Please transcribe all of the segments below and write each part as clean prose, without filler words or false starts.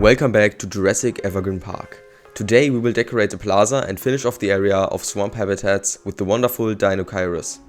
Welcome back to Jurassic Evergreen Park. Today we will decorate the plaza and finish off the area of swamp habitats with the wonderful DEINOCHEIRUS.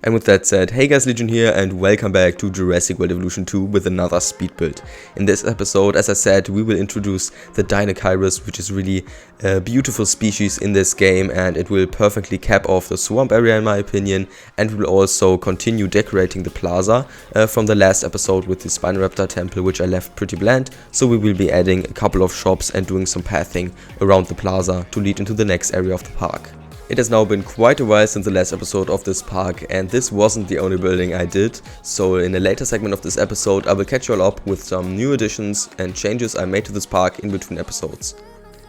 And with that said, hey guys, Legion here and welcome back to Jurassic World Evolution 2 with another speed build. In this episode, as I said, we will introduce the DEINOCHEIRUS, which is really a beautiful species in this game, and it will perfectly cap off the swamp area in my opinion, and will also continue decorating the plaza from the last episode with the Spinoraptor temple, which I left pretty bland. So we will be adding a couple of shops and doing some pathing around the plaza to lead into the next area of the park. It has now been quite a while since the last episode of this park, and this wasn't the only building I did, so in a later segment of this episode I will catch you all up with some new additions and changes I made to this park in between episodes.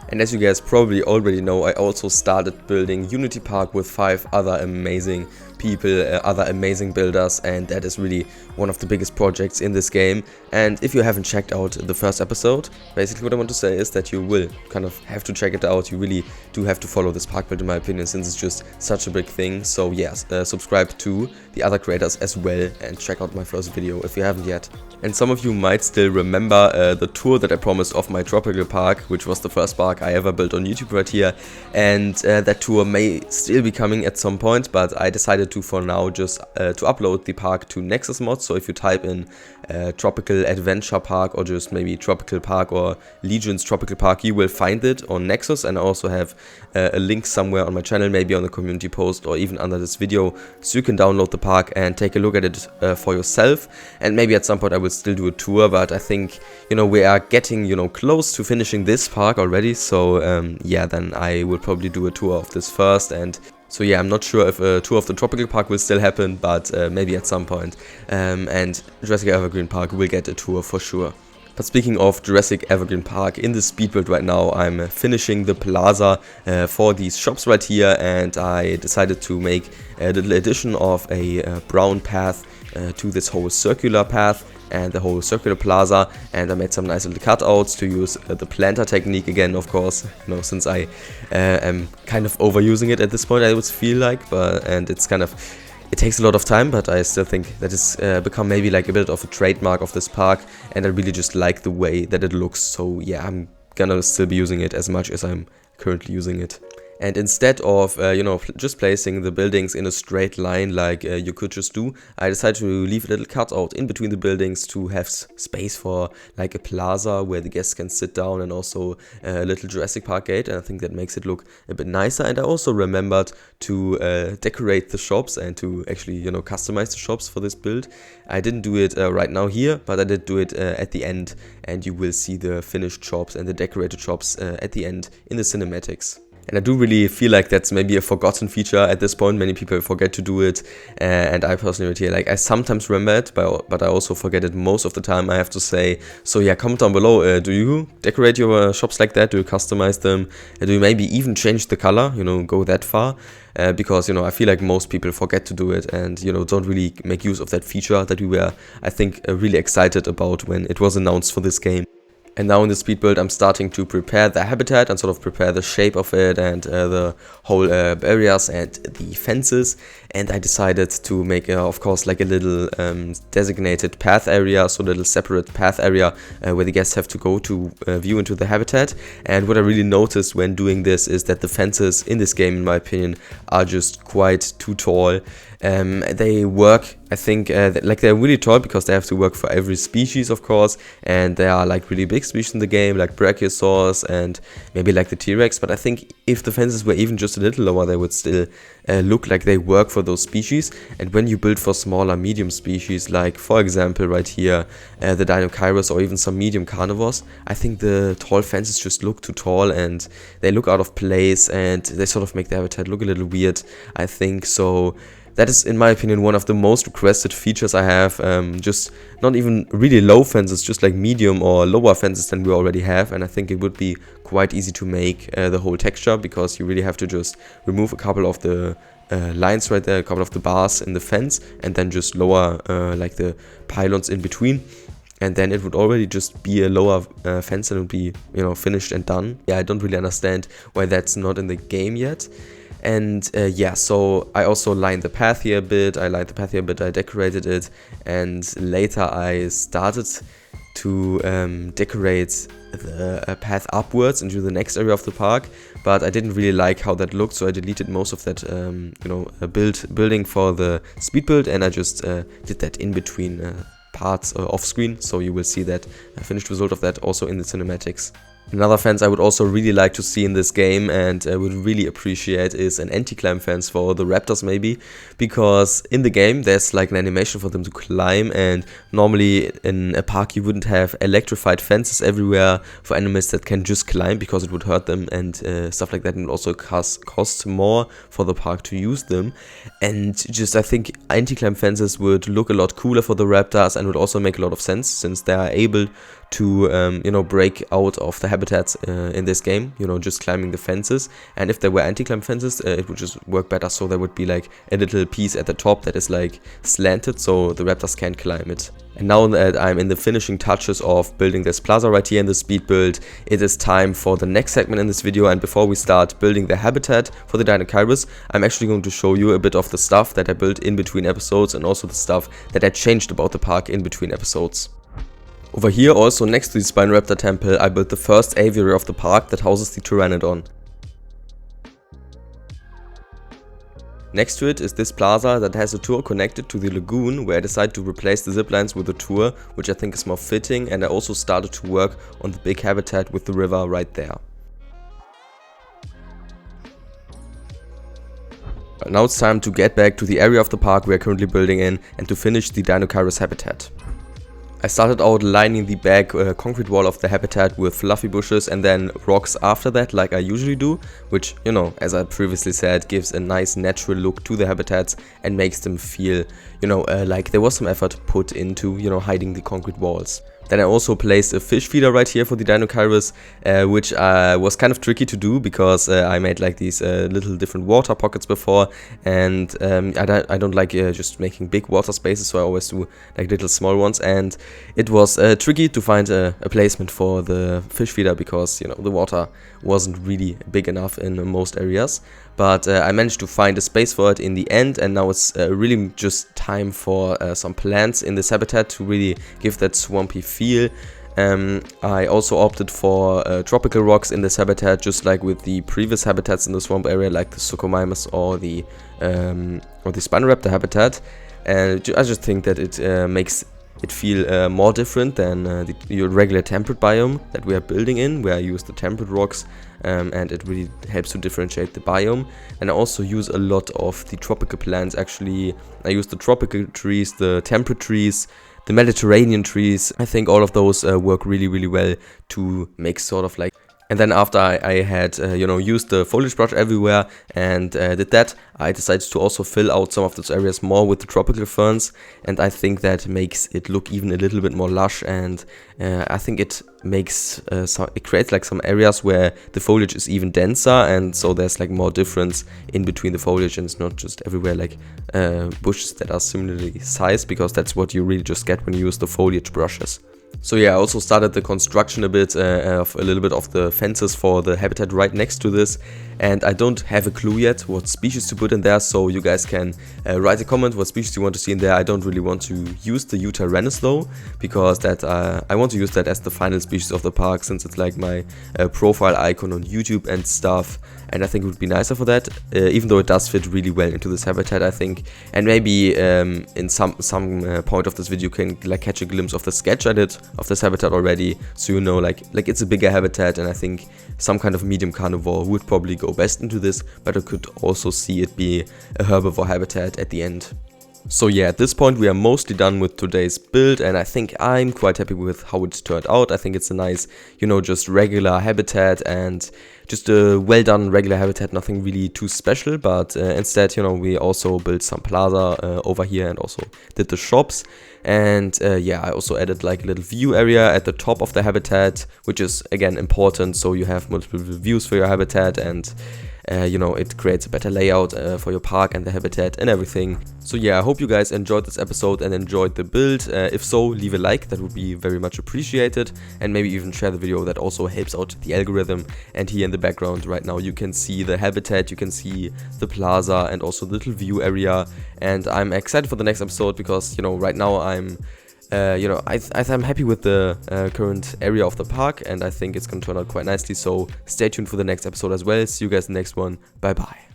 And as you guys probably already know, I also started building Unity Park with 5 other amazing people, other amazing builders, and that is really one of the biggest projects in this game. And if you haven't checked out the first episode, basically what I want to say is that you will kind of have to check it out. You really do have to follow this park build in my opinion, since it's just such a big thing. So yes, subscribe to the other creators as well and check out my first video if you haven't yet. And some of you might still remember the tour that I promised of my tropical park, which was the first park I ever built on YouTube right here, and that tour may still be coming at some point, but I decided to for now just to upload the park to nexus-mods. So if you type in tropical adventure park or just maybe tropical park or Legion's tropical park, you will find it on Nexus, and I also have a link somewhere on my channel, maybe on the community post or even under this video, so you can download the park and take a look at it for yourself. And maybe at some point I will still do a tour, but I think, you know, we are getting, you know, close to finishing this park already, so yeah, then I will probably do a tour of this first. And so yeah, I'm not sure if a tour of the tropical park will still happen, but maybe at some point. And Jurassic Evergreen Park will get a tour for sure. But speaking of Jurassic Evergreen Park, in the speed build right now I'm finishing the plaza for these shops right here, and I decided to make a little addition of a brown path to this whole circular path and the whole circular plaza, and I made some nice little cutouts to use the planter technique again, of course, you know, since I am kind of overusing it at this point, I would feel like, and it's kind of, it takes a lot of time, but I still think that it's become maybe like a bit of a trademark of this park, and I really just like the way that it looks. So yeah, I'm gonna still be using it as much as I'm currently using it. And instead of, you know, just placing the buildings in a straight line like you could just do, I decided to leave a little cutout in between the buildings to have space for like a plaza where the guests can sit down, and also a little Jurassic Park gate, and I think that makes it look a bit nicer. And I also remembered to decorate the shops and to actually, you know, customize the shops for this build. I didn't do it right now here, but I did do it at the end, and you will see the finished shops and the decorated shops at the end in the cinematics. And I do really feel like that's maybe a forgotten feature at this point. Many people forget to do it, and I personally here, like, I sometimes remember it, but I also forget it most of the time, I have to say. So yeah, comment down below, do you decorate your shops like that? Do you customize them? Do you maybe even change the color, you know, go that far? Because, you know, I feel like most people forget to do it and, you know, don't really make use of that feature that we were, I think, really excited about when it was announced for this game. And now in the speed build I'm starting to prepare the habitat and sort of prepare the shape of it and the whole areas and the fences. And I decided to make, of course, like a little designated path area, so a little separate path area where the guests have to go to view into the habitat. And what I really noticed when doing this is that the fences in this game, in my opinion, are just quite too tall. They work, I think, like they're really tall because they have to work for every species, of course, and there are like really big species in the game, like brachiosaurs and maybe like the T-Rex, but I think if the fences were even just a little lower, they would still look like they work for those species. And when you build for smaller medium species, like for example right here, the DEINOCHEIRUS or even some medium carnivores, I think the tall fences just look too tall and they look out of place and they sort of make the habitat look a little weird, I think. So that is, in my opinion, one of the most requested features I have. Just not even really low fences, just like medium or lower fences than we already have. And I think it would be quite easy to make the whole texture, because you really have to just remove a couple of the lines right there, a couple of the bars in the fence, and then just lower like the pylons in between. And then it would already just be a lower fence and it would be, you know, finished and done. Yeah, I don't really understand why that's not in the game yet. And yeah, so I also lined the path here a bit, I decorated it, and later I started to decorate the path upwards into the next area of the park, but I didn't really like how that looked, so I deleted most of that building for the speed build, and I just did that in between parts off screen, so you will see that finished result of that also in the cinematics. Another fence I would also really like to see in this game, and would really appreciate, is an anti-climb fence for the raptors maybe, because in the game there's like an animation for them to climb, and normally in a park you wouldn't have electrified fences everywhere for animals that can just climb, because it would hurt them and stuff like that, and also cost more for the park to use them. And just I think anti-climb fences would look a lot cooler for the raptors and would also make a lot of sense, since they are able to break out of the habitats in this game, just climbing the fences. And if there were anti-climb fences, it would just work better, so there would be like a little piece at the top that is like slanted, so the raptors can't climb it. And now that I'm in the finishing touches of building this plaza right here in the speed build, it is time for the next segment in this video. And before we start building the habitat for the DEINOCHEIRUS, I'm actually going to show you a bit of the stuff that I built in between episodes, and also the stuff that I changed about the park in between episodes. Over here, also next to the Spinoraptor temple, I built the first aviary of the park that houses the Pteranodon. Next to it is this plaza that has a tour connected to the lagoon, where I decided to replace the ziplines with a tour, which I think is more fitting, and I also started to work on the big habitat with the river right there. Now it's time to get back to the area of the park we are currently building in, and to finish the DEINOCHEIRUS habitat. I started out lining the back concrete wall of the habitat with fluffy bushes and then rocks after that, like I usually do, which, as I previously said, gives a nice natural look to the habitats and makes them feel, like there was some effort put into, hiding the concrete walls. Then I also placed a fish feeder right here for the DEINOCHEIRUS, which was kind of tricky to do, because I made like these little different water pockets before, and I don't like just making big water spaces, so I always do like little small ones, and it was tricky to find a placement for the fish feeder, because the water wasn't really big enough in most areas. But I managed to find a space for it in the end, and now it's really just time for some plants in this habitat to really give that swampy feel. I also opted for tropical rocks in this habitat, just like with the previous habitats in the swamp area, like the Suchomimus or the Spinoraptor habitat. And I just think that it makes it feel more different than your regular temperate biome that we are building in, where I use the temperate rocks, and it really helps to differentiate the biome. And I also use a lot of the tropical plants. Actually, I use the tropical trees, the temperate trees, the Mediterranean trees. I think all of those work really, really well to make sort of like. And then after I had, used the foliage brush everywhere and did that, I decided to also fill out some of those areas more with the tropical ferns. And I think that makes it look even a little bit more lush. And I think it makes, it creates like some areas where the foliage is even denser. And so there's like more difference in between the foliage, and it's not just everywhere like bushes that are similarly sized, because that's what you really just get when you use the foliage brushes. So yeah, I also started the construction a little bit of the fences for the habitat right next to this, and I don't have a clue yet what species to put in there, so you guys can write a comment what species you want to see in there. I don't really want to use the Utyrannus though, because that I want to use that as the final species of the park, since it's like my profile icon on YouTube and stuff, and I think it would be nicer for that, even though it does fit really well into this habitat, I think. And maybe in some point of this video you can like catch a glimpse of the sketch I did of this habitat already, so like it's a bigger habitat, and I think some kind of medium carnivore would probably go best into this, but I could also see it be a herbivore habitat at the end. So yeah, at this point we are mostly done with today's build, and I think I'm quite happy with how it turned out. I think it's a nice, just regular habitat, and just a well done regular habitat, nothing really too special, but instead, we also built some plaza over here, and also did the shops. And yeah, I also added like a little view area at the top of the habitat, which is again important, so you have multiple views for your habitat, and it creates a better layout for your park and the habitat and everything. So yeah, I hope you guys enjoyed this episode and enjoyed the build. If so, leave a like, that would be very much appreciated, and maybe even share the video. That also helps out the algorithm. And here in the background right now you can see the habitat, you can see the plaza, and also the little view area. And I'm excited for the next episode, because right now I'm I'm happy with the current area of the park, and I think it's gonna turn out quite nicely. So stay tuned for the next episode as well. See you guys in the next one. Bye bye.